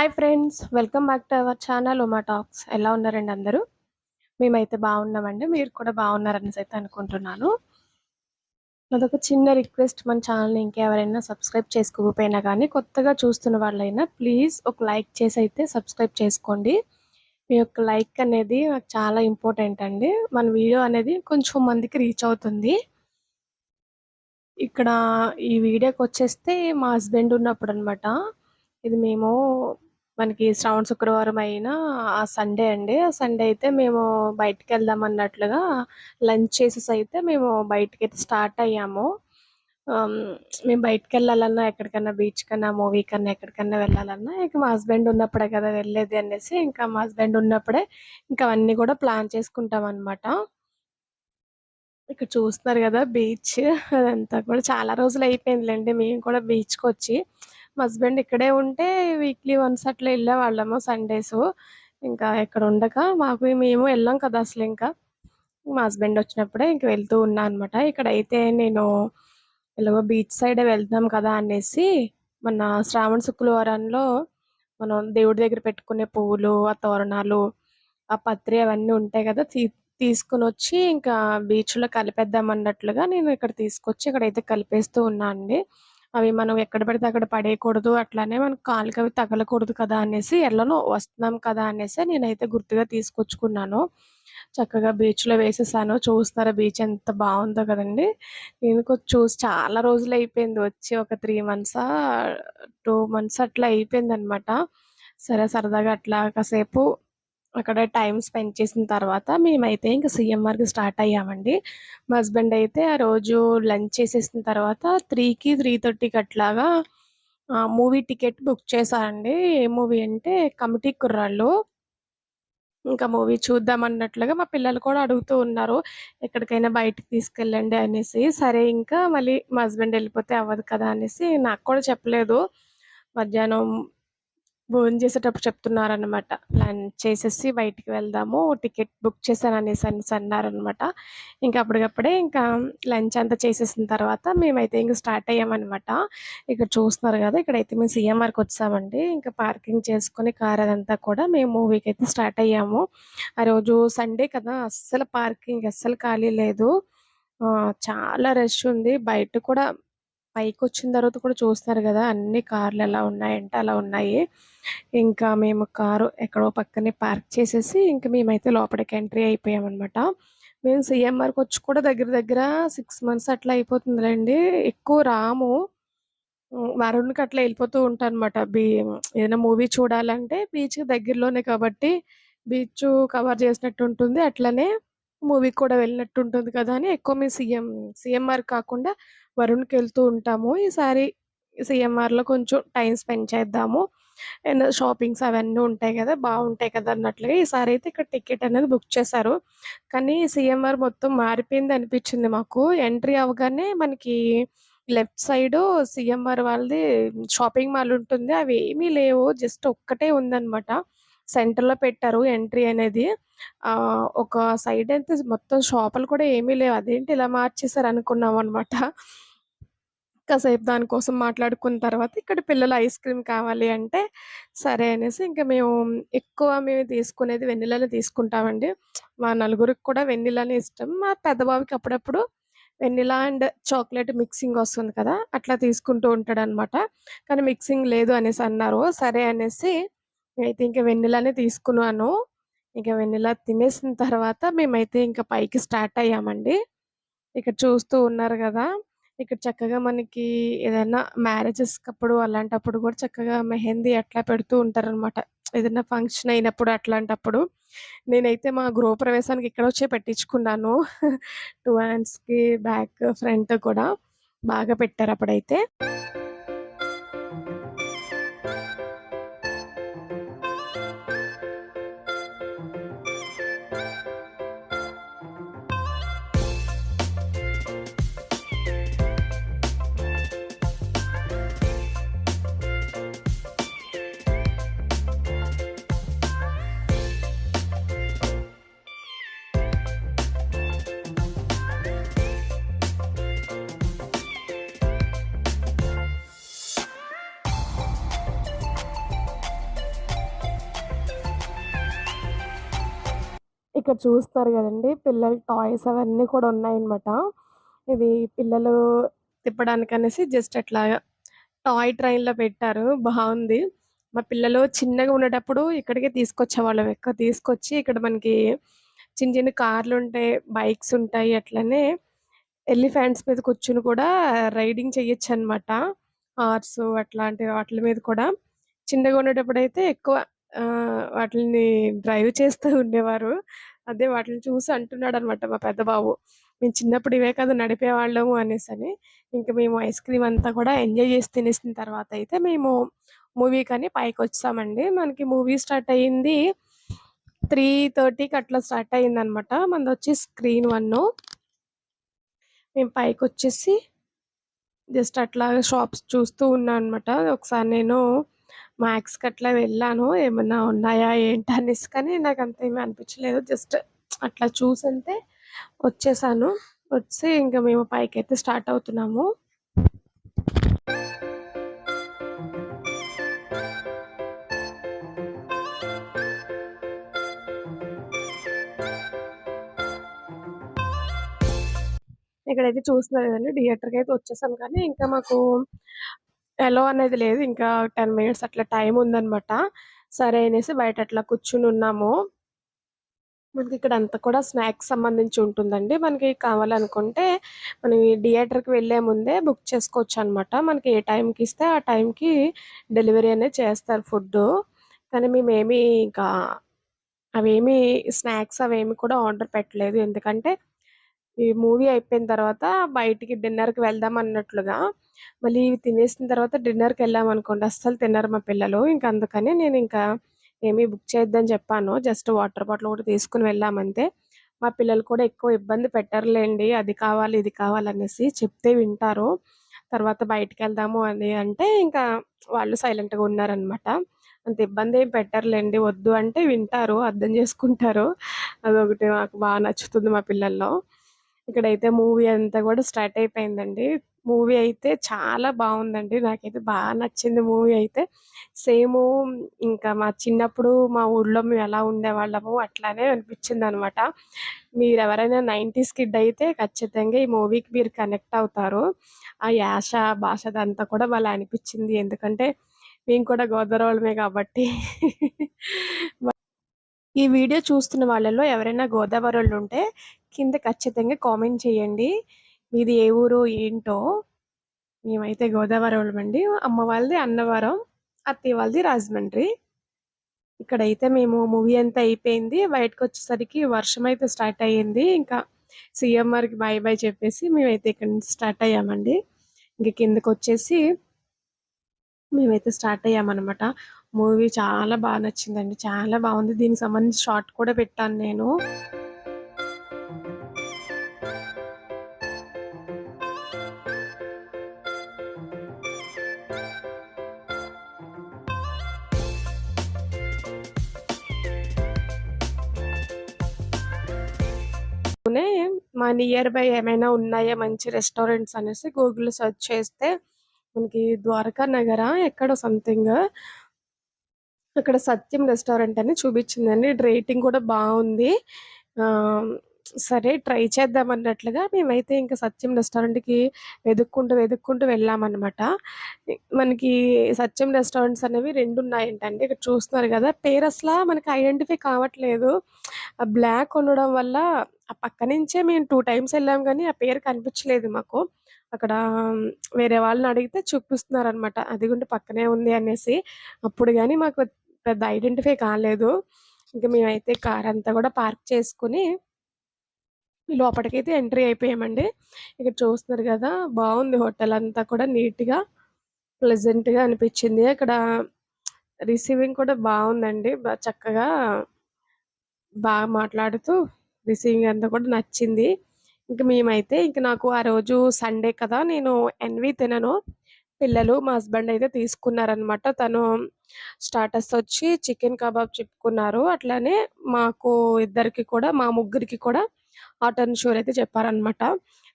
Hi friends! Welcome back to our channel Uma talks. ఎలా ఉన్నారండి అందరూ? మేమైతే బాగున్నామండి. మీరు కూడా బాగున్నారనేసైతే అనుకుంటున్నాను. నాదొక చిన్న రిక్వెస్ట్, మన ఛానల్‌ని ఇంకెవరైనా సబ్స్క్రైబ్ చేసుకోకపోయినా గానీ, కొత్తగా చూస్తున్న వాళ్ళైనా ప్లీజ్ ఒక లైక్ చేసైతే సబ్స్క్రైబ్ చేసుకోండి. మీ యొక్క లైక్ అనేది నాకు చాలా ఇంపార్టెంట్ అండి. మన వీడియో అనేది కొంచెం మందికి రీచ్ అవుతుంది. ఇక్కడ ఈ వీడియోకొచ్చేస్తే మా హస్బెండ్ ఉన్నప్పుడనమాట. ఇది మేము మనకి శ్రావణ శుక్రవారం అయినా ఆ సండే అండి. ఆ సండే అయితే మేము బయటికెళ్దాం అన్నట్లుగా లంచ్ చేసేసైతే మేము బయటికైతే స్టార్ట్ అయ్యాము. ఆహ్, మేము బయటికెళ్ళాలన్నా, ఎక్కడికన్నా బీచ్‌కన్నా, మూవీకన్నా, ఎక్కడికన్నా వెళ్ళాలన్నా ఇక మా హస్బెండ్ ఉన్నప్పుడే కదా వెళ్ళేది అనేసి, ఇంకా మా హస్బెండ్ ఉన్నప్పుడే ఇంకా అవన్నీ కూడా ప్లాన్ చేసుకుంటామనమాట. ఇక్కడ చూస్తున్నారు గదా! బీచ్ అదంతా కూడా చాలా రోజులయిపోయిందిలెండి మేము కూడా బీచ్‌కొచ్చి. మా హస్బెండ్ ఇక్కడే ఉంటే వీక్లీ వన్స్ అట్లా ఎళ్ళేవాళ్ళము సండేసు. ఇంకా ఇక్కడ ఉండక మేము ఎళ్ళం కదా అసలింక. మా హస్బెండ్ వచ్చినప్పుడే ఇంక వెళ్తూ ఉన్నా అనమాట. ఇక్కడైతే నేను ఎలాగో బీచ్ సైడే వెళ్తున్నాం కదా అనేసి, మొన్న శ్రావణ శుక్రవారంలో మనం దేవుడి దగ్గర పెట్టుకునే పువ్వులు, ఆ తోరణాలు, ఆ పత్రి అవన్నీ ఉంటాయి గదా! తీసుకొనొచ్చి ఇంకా బీచ్‌లో కలిపేద్దాం అన్నట్లుగా నేను ఇక్కడ తీసుకొచ్చి ఇక్కడైతే కలిపేస్తూ ఉన్నా అండి. అవి మనం ఎక్కడ పడితే అక్కడ పడేయకూడదు. అట్లానే మన కాళ్ళకవి తగలకూడదు కదా అనేసి, ఎలానో వస్తున్నాం కదా అనేసి నేనైతే గుర్తుగా తీసుకొచ్చుకున్నాను. చక్కగా బీచ్‌లో వేసేసాను. చూస్తున్నారా బీచ్ ఎంత బావుందో కదండీ! నేను చూసి చాలా రోజులయిపోయింది వచ్చి ఒక 3 మంత్సా, 2 మంత్స్ అట్లా అయిపోయిందనమాట. సరే సరదాగా అట్లా కాసేపు అక్కడ టైమ్ స్పెండ్ చేసిన తర్వాత మేమైతే ఇంక సీఎంఆర్‌కి స్టార్ట్ అయ్యామండి. మా హస్బెండ్ అయితే ఆ రోజు లంచ్ చేసేసిన తర్వాత 3కి, 3:30కి అట్లాగా మూవీ టికెట్ బుక్ చేశారండి. ఏ మూవీ అంటే 'కమిటీ కుర్రాళ్ళు'. ఇంకా మూవీ చూద్దాం అన్నట్లుగా మా పిల్లలు కూడా అడుగుతూ ఉన్నారు. ఎక్కడికైనా బయటికి తీసుకెళ్ళండి అనేసి. సరే ఇంకా మళ్ళీ మా హస్బెండ్ ఎళ్ళిపోతే అవ్వదు కదా అనేసి నాకు కూడా చెప్పలేదు. మధ్యాహ్నం భోంచేసేటప్పుడు చెప్తున్నారనమాట. లంచ్ చేసేసి బయటికి వెళ్దాము. టికెట్ బుక్ చేశాననేసి అన్నారనమాట. ఇంక అప్పటికప్పుడే ఇంకా లంచ్ అంతా చేసేసిన తర్వాత మేమైతే ఇంక స్టార్ట్ అయ్యామనమాట. ఇక్కడ చూస్తున్నారు గదా! ఇక్కడైతే మేము సీఎంఆర్‌కొచ్చేసామండి. ఇంకా పార్కింగ్ చేసుకొని కార్ అదంతా కూడా మేము మూవీకైతే స్టార్ట్ అయ్యాము. ఆ రోజు సండే కదా! అస్సలు పార్కింగ్ అస్సలు ఖాళీ లేదు. చాలా రష్ ఉంది. బయట కూడా పైకొచ్చిన తర్వాత కూడా చూస్తున్నారు గదా! అన్ని కార్లు ఎలా ఉన్నాయంటే అలా ఉన్నాయి. ఇంకా మేము కారు ఎక్కడో పక్కనే పార్క్ చేసేసి, ఇంక మేమైతే లోపలికి ఎంట్రీ అయిపోయామనమాట. మేము సీఎంఆర్‌కొచ్చి కూడా దగ్గర దగ్గర 6 మంత్స్ అట్లా అయిపోతుందిలెండి. ఎక్కువ రాము. వారానికి అట్లా ఎళ్ళిపోతూ ఉంటానమాట. ఏదైనా మూవీ చూడాలంటే బీచ్‌కి దగ్గరలోనే కాబట్టి, బీచు కవర్ చేసినట్టు ఉంటుంది. అట్లనే మూవీకి కూడా వెళ్ళినట్టుంటుంది కదా! అని ఎక్కువ మేము సీఎంఆర్ కాకుండా వరుణ్‌కెళ్తూ ఉంటాము. ఈసారి సీఎంఆర్‌లో కొంచెం టైమ్ స్పెండ్ చేద్దాము. అండ్ షాపింగ్స్ అవన్నీ ఉంటాయి గదా! బావుంటాయి కదా! అన్నట్లుగా ఈసారైతే ఇక్కడ టికెట్ అనేది బుక్ చేశారు. కానీ సీఎంఆర్ మొత్తం మారిపోయిందనిపిచ్చింది మాకు. ఎంట్రీ అవ్వగానే మనకి లెఫ్ట్ సైడు సీఎంఆర్ వాళ్ళది షాపింగ్ మాల్ ఉంటుంది. అవేమీ లేవు. జస్ట్ ఒక్కటే ఉందనమాట. సెంటర్‌లో పెట్టారు ఎంట్రీ అనేది. ఒక సైడ్ అయితే మొత్తం షాపులు కూడా ఏమీ లేవు. అదేంటి ఇలా మార్చేసారు అనుకున్నామనమాట. కాసేపు దానికోసం మాట్లాడుకున్న తర్వాత ఇక్కడ పిల్లలు ఐస్ క్రీమ్ కావాలి అంటే, సరే అనేసి ఇంక మేము తీసుకునేది వెన్నెలానే తీసుకుంటామండి. మా నలుగురికి కూడా వెన్నెలానే ఇష్టం. మా పెద్ద బాబుకి అప్పుడప్పుడు వెనిల్లా అండ్ చాక్లేట్ మిక్సింగ్ ఒస్తుంది కదా! అట్లా తీసుకుంటూ ఉంటాడనమాట. కానీ మిక్సింగ్ లేదు అనేసన్నారు. సరే అనేసి నేనైతే ఇంక వెనిల్లానే తీసుకున్నాను. ఇక వెనిల్లా తినేసిన తర్వాత మేమైతే ఇంక పైకి స్టార్ట్ అయ్యామండి. ఇక్కడ చూస్తూ ఉన్నారు గదా! ఇక్కడ చక్కగా మనకి ఏదైనా మ్యారేజెస్‌కప్పుడు అలాంటప్పుడు గూడా చక్కగా మెహందీ అట్లా పెడుతూ ఉంటారనమాట. ఏదైనా ఫంక్షన్ అయినప్పుడు అట్లాంటప్పుడు. నేనైతే మా గృహప్రవేశానికి ఇక్కడొచ్చే పెట్టించుకున్నాను. 2 హ్యాండ్స్‌కి బ్యాక్, ఫ్రంట్ కూడా బాగా పెట్టారప్పుడైతే. ఇక్కడ చూస్తున్నారు గదండీ! పిల్లల టాయ్స్ అవన్నీ కూడా ఉన్నాయన్నమాట. ఇది పిల్లలు తిప్పడానికనేసి జస్ట్ అట్లాగా టాయ్ ట్రైన్‌లో పెట్టారు. బావుంది. మా పిల్లలు చిన్నగా ఉండేటప్పుడు ఇక్కడికే తీసుకొచ్చేవాళ్ళం. ఎక్కువ తీసుకొచ్చి ఇక్కడ మనకి చిన్న చిన్న కార్లుంటాయి, బైక్స్ ఉంటాయి. అట్లనే ఎలిఫెంట్స్ మీద కూర్చొని కూడా రైడింగ్ చెయ్యొచ్చనమాట. హార్సు అట్లాంటి వాటిల మీద కూడా. చిన్నగా ఉండేటప్పుడైతే ఎక్కువ వాటిల్ని డ్రైవ్ చేస్తూ ఉండేవారు. అదే వాటిలిని చూసి అంటున్నాడనమాట మా పెద్ద బాబు. మేము చిన్నప్పుడు ఇవే కదా నడిపేవాళ్ళము అనేసని. ఇంక మేము ఐస్ క్రీమ్ అంతా కూడా ఎంజాయ్ చేసి తినేసిన తర్వాతయితే మేము మూవీకని పైకొచ్చేసామండి. మనకి మూవీ స్టార్ట్ అయ్యింది 3:30కి అట్లా స్టార్ట్ అయిందనమాట. మనదొచ్చి స్క్రీన్ 1. మేము పైకొచ్చేసి జస్ట్ అట్లాగా షాప్స్ చూస్తూ ఉన్నా అనమాట. ఒకసారి నేను మ్యాక్స్‌కి అట్లా వెళ్ళాను. ఏమన్నా ఉన్నాయా ఏంటా అనేసి. కానీ నాకంత ఏమి అనిపించలేదు. జస్ట్ అట్లా చూసంతే వచ్చేసాను. వచ్చి ఇంక మేము పైకైతే స్టార్ట్ అవుతున్నాము. ఇక్కడైతే చూస్తున్నారు కదండీ! థియేటర్‌కైతే వచ్చేసాం కానీ ఇంకా మాకు ఎలో అనేది లేదు. ఇంకా 10 మినిట్స్ అట్లా టైమ్ ఉందనమాట. సరే అనేసి బయట అట్లా కూర్చొనున్నాము. మనకిక్కడ అంతా కూడా స్నాక్స్ సంబంధించి ఉంటుందండి. మనకి కావాలనుకుంటే మనం ఈ థియేటర్‌కి వెళ్ళే ముందే బుక్ చేసుకోవచ్చనమాట. మనకి ఏ టైంకిస్తే ఆ టైంకి డెలివరీ అనేది చేస్తారు ఫుడ్డు. కానీ మేమేమి ఇంకా అవేమి స్నాక్స్ అవేమి కూడా ఆర్డర్ పెట్టలేదు. ఎందుకంటే ఈ మూవీ అయిపోయిన తర్వాత బయటికి డిన్నర్‌కి వెళ్దాం అన్నట్లుగా. మళ్ళీ ఇవి తినేసిన తర్వాత డిన్నర్‌కెళ్ళామనుకోండి అస్సలు తినరు మా పిల్లలు. ఇంక అందుకని నేనింకా ఏమి బుక్ చేయొద్దని చెప్పాను. జస్ట్ వాటర్ బాటిల్ ఒకటి తీసుకొని వెళ్ళామంతే. మా పిల్లలు కూడా ఎక్కువ ఇబ్బంది పెట్టరులేండి. అది కావాలి, ఇది కావాలనేసి చెప్తే వింటారు. తర్వాత బయటికెళ్దాము అని అంటే ఇంకా వాళ్ళు సైలెంట్‌గా ఉన్నారనమాట. అంత ఇబ్బందేం పెట్టరులేండి. వద్దు అంటే వింటారు. అర్థం చేసుకుంటారు. అదొకటి నాకు నచ్చుతుంది మా పిల్లల్లో. ఇక్కడైతే మూవీ అంతా గూడా స్టార్ట్ అయిపోయిందండి. మూవీ అయితే చాలా బావుందండి. నాకైతే నచ్చింది మూవీ అయితే. సేము ఇంకా మా చిన్నప్పుడు మా ఊర్లో మేమెలా ఉండేవాళ్ళమో అట్లానే అనిపిచ్చిందనమాట. మీరెవరైనా 90స్ కిడ్ అయితే ఖచ్చితంగా ఈ మూవీకి మీరు కనెక్ట్ అవుతారు. ఆ యాష, భాషదంతా కూడా భలే అనిపిచ్చింది. ఎందుకంటే మేము కూడా గోదావరోళ్ళమే గాబట్టి. ఈ వీడియో చూస్తున్న వాళ్ళలో ఎవరైనా గోదావరోళ్ళుంటే కింద ఖచ్చితంగా కామెంట్ చేయండి. మీది ఏ ఊరు ఏంటో? మేమైతే గోదావరోళ్ళమండి. అమ్మ వాళ్ళది అన్నవరం, అత్తయ్య వాళ్ళది రాజమండ్రి. ఇక్కడైతే మేము మూవీ అంతా అయిపోయింది. బయటకొచ్చేసరికి వర్షమైతే స్టార్ట్ అయ్యింది. ఇంకా సీఎంఆర్‌కి బాయ్ బాయ్ చెప్పేసి మేమైతే ఇక్కడి నుంచి స్టార్ట్ అయ్యామండి. ఇంక కిందకొచ్చేసి మేమైతే స్టార్ట్ అయ్యామనమాట. మూవీ చాలా నచ్చిందండి. చాలా బావుంది. దీనికి సంబంధించి షార్ట్ కూడా పెట్టాను నేను. మా నియర్ బై ఏమైనా ఉన్నాయా మంచి రెస్టారెంట్స్ అనేసి గూగుల్‌లో సెర్చ్ చేస్తే మనకి ద్వారకా నగరా ఎక్కడో సంథింగ్ అక్కడ సత్యం రెస్టారెంట్ అని చూపించిందండి. రేటింగ్ కూడా బావుంది. ఆహ్, సరే ట్రై చేద్దాం అన్నట్లుగా మేమైతే ఇంక సత్యం రెస్టారెంట్‌కి వెతుక్కుంటూ వెళ్ళామనమాట. మనకి సత్యం రెస్టారెంట్స్ అనేవి 2 ఉన్నాయంటండి. ఇక్కడ చూస్తున్నారు గదా! పేరసలా మనకి ఐడెంటిఫై కావట్లేదు. ఆ బ్లాక్ ఉండడం వల్ల ఆ పక్క నుంచే మేము 2 టైమ్స్ ఎళ్ళాం గానీ, ఆ పేరు కనిపించలేదు మాకు. అక్కడ వేరే వాళ్ళని అడిగితే చూపిస్తున్నారనమాట. అదిగోండి పక్కనే ఉంది అనేసి. అప్పుడు గాని మాకు పెద్ద ఐడెంటిఫై కాలేదు. ఇంక మేమైతే కారంతా గూడా పార్క్ చేసుకొని లోపటికైతే ఎంట్రీ అయిపోయామండి. ఇక్కడ చూస్తున్నారు గదా! బావుంది హోటలంతా కూడా నీట్‌గా, ప్లెజెంట్‌గా అనిపిచ్చింది. అక్కడ రిసీవింగ్ కూడా బావుందండి. చక్కగా మాట్లాడుతూ రిసీవింగ్ అంతా కూడా నచ్చింది. ఇంక మేమైతే ఇంక నాకు ఆ రోజు సండే కదా! నేను ఎన్వి తినను. పిల్లలు, మా హస్బెండ్ అయితే తీసుకున్నారనమాట. తను స్టార్టర్స్ వచ్చి చికెన్ కబాబ్ చెప్పుకున్నారు. అట్లానే మాకు ఇద్దరికి కూడా మా ముగ్గురికి కూడా హాట్ అండ్ షూర్ అయితే చెప్పారనమాట.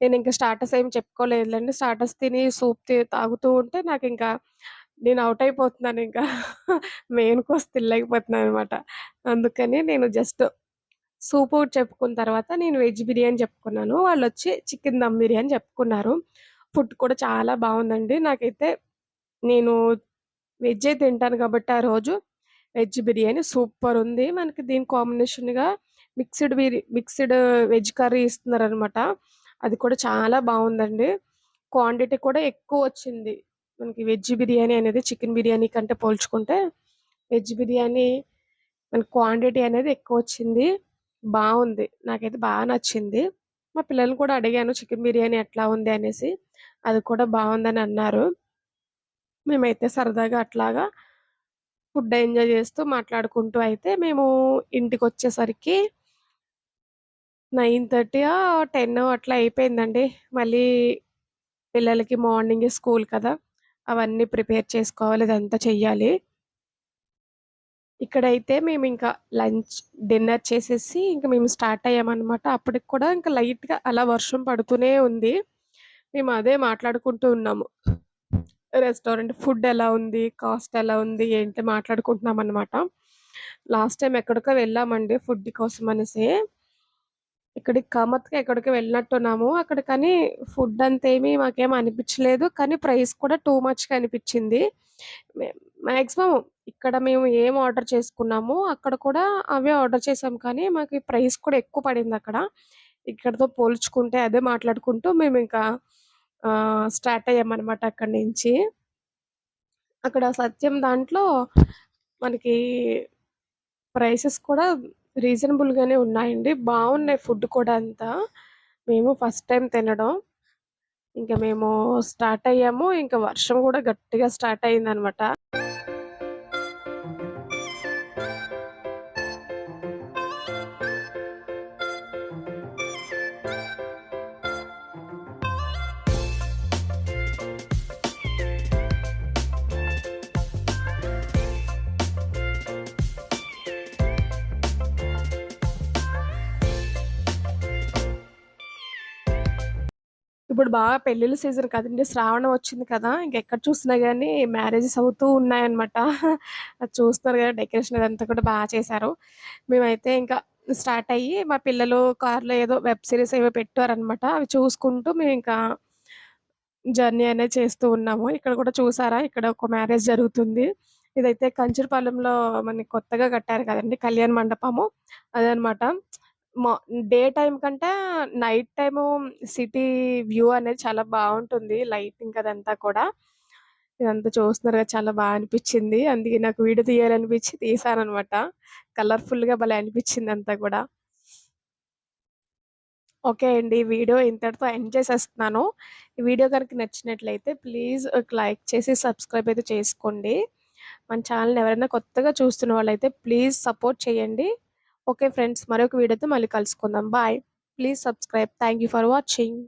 నేనింక స్టార్టర్స్ ఏమి చెప్పుకోలేదులెండి. స్టార్టర్స్ తిని సూప్ తాగుతూ ఉంటే నాకింకా నేను ఔట్ అయిపోతున్నానింకా. మెయిన్ కోర్స్ తినలేకపోతున్నాననమాట. అందుకని నేను జస్ట్ సూప్ ఒకటి చెప్పుకున్న తర్వాత నేను వెజ్ బిర్యానీ చెప్పుకున్నాను. వాళ్ళొచ్చి చికెన్ దమ్ బిర్యానీ చెప్పుకున్నారు. ఫుడ్ కూడా చాలా బావుందండి. నాకైతే నేను వెజ్జే తింటాను కాబట్టి ఆ రోజు వెజ్ బిర్యానీ సూపరుంది. మనకి దీని కాంబినేషన్‌గా మిక్స్‌డ్ వెజ్ కర్రీ ఇస్తున్నారనమాట. అది కూడా చాలా బావుందండి. క్వాంటిటీ కూడా ఎక్కువొచ్చింది. మనకి వెజ్ బిర్యానీ అనేది చికెన్ బిర్యానీ కంటే పోల్చుకుంటే వెజ్ బిర్యానీ మనకి క్వాంటిటీ అనేది ఎక్కువొచ్చింది. బావుంది. నాకైతే నచ్చింది. మా పిల్లల్ని కూడా అడిగాను చికెన్ బిర్యానీ ఎట్లా ఉంది అనేసి. అది కూడా బావుందని అన్నారు. మేమైతే సరదాగా అట్లాగా ఫుడ్ ఎంజాయ్ చేస్తూ మాట్లాడుకుంటూ అయితే మేము ఇంటికొచ్చేసరికి 9:30 10 అట్లా అయిపోయిందండి. మళ్ళీ పిల్లలకి మార్నింగే స్కూల్ కదా! అవన్నీ ప్రిపేర్ చేసుకోవాలి. ఇదంతా చెయ్యాలి. ఇక్కడైతే మేమింకా డిన్నర్ చేసేసి ఇంక మేము స్టార్ట్ అయ్యామనమాట. అప్పటికి కూడా ఇంక లైట్‌గా అలా వర్షం పడుతూనే ఉంది. మేము అదే మాట్లాడుకుంటూ ఉన్నాము. రెస్టారెంట్ ఫుడ్ ఎలా ఉంది? కాస్ట్ ఎలా ఉంది? ఏంటి మాట్లాడుకుంటున్నామనమాట. లాస్ట్ టైమ్ ఎక్కడికో వెళ్ళామండి ఫుడ్ కోసమనేసి. ఎక్కడికో వెళ్ళినట్టున్నాము. అక్కడ కానీ ఫుడ్ అంతేమి మాకేమి అనిపిచ్చలేదు. కానీ ప్రైస్ కూడా టూ మచ్‌గా అనిపిచ్చింది. మే మాక్సిమం ఇక్కడ మేము ఏం ఆర్డర్ చేసుకున్నామో అక్కడ కూడా అవే ఆర్డర్ చేసాం కానీ మాకు ప్రైస్ కూడా ఎక్కువ పడిందక్కడ. ఇక్కడితో పోల్చుకుంటే అదే మాట్లాడుకుంటూ మేమింకా స్టార్ట్ అయ్యామనమాట అక్కడి నుంచి. అక్కడ సత్యం దాంట్లో మనకి ప్రైసెస్ కూడా రీజనబుల్‌గానే ఉన్నాయండి. బావున్నాయి ఫుడ్ కూడా అంతా. మేము ఫస్ట్ టైమ్ తినడం. ఇంక మేము స్టార్ట్ అయ్యాము. ఇంక వర్షం గూడా గట్టిగా స్టార్ట్ అయిందనమాట. ఇప్పుడు పెళ్ళిళ్ళ సీజన్ కదండీ! శ్రావణం వచ్చింది కదా! ఇంకెక్కడ చూసినా గాని మ్యారేజెస్ అవుతూ ఉన్నాయన్నమాట. అది చూస్తున్నారు గదా! డెకరేషన్ అదంతా కూడా చేశారు. మేమైతే ఇంకా స్టార్ట్ అయ్యి మా పిల్లలు కార్‌లో ఏదో వెబ్ సీరీస్ ఏవో పెట్టారన్నమాట. అవి చూసుకుంటూ మేమింకా జర్నీ అనేది చేస్తూ ఉన్నాము. ఇక్కడ కూడా చూసారా? ఇక్కడ ఒక మ్యారేజ్ జరుగుతుంది. ఇదైతే కంచరపాలెంలో మనకి కొత్తగా కట్టారు కదండీ! కళ్యాణ మండపము. అదనమాట. మా డే టైమ్ కంటే నైట్ టైము సిటీ వ్యూ అనేది చాలా బావుంటుంది. లైటింగ్ అదంతా కూడా. ఇదంతా చూస్తున్నారు కదా! చాలా అనిపిచ్చింది. అందుకే నాకు వీడియో తీయాలనిపిచ్చి తీశాననమాట. కలర్‌ఫుల్‌గా భలే అనిపిచ్చిందంతా కూడా. ఓకే అండి. వీడియో ఇంతటితో ఎండ్ చేసేస్తున్నాను. ఈ వీడియో గనుక నచ్చినట్లయితే ప్లీజ్ ఒక లైక్ చేసి సబ్స్క్రైబ్ అయితే చేసుకోండి. మన ఛానెల్‌ని ఎవరైనా కొత్తగా చూస్తున్న వాళ్ళైతే ప్లీజ్ సపోర్ట్ చేయండి. ఓకే ఫ్రెండ్స్ మరొక వీడియోతో మళ్ళీ కలుసుకుందాం. Bye. Please subscribe. Thank you for watching.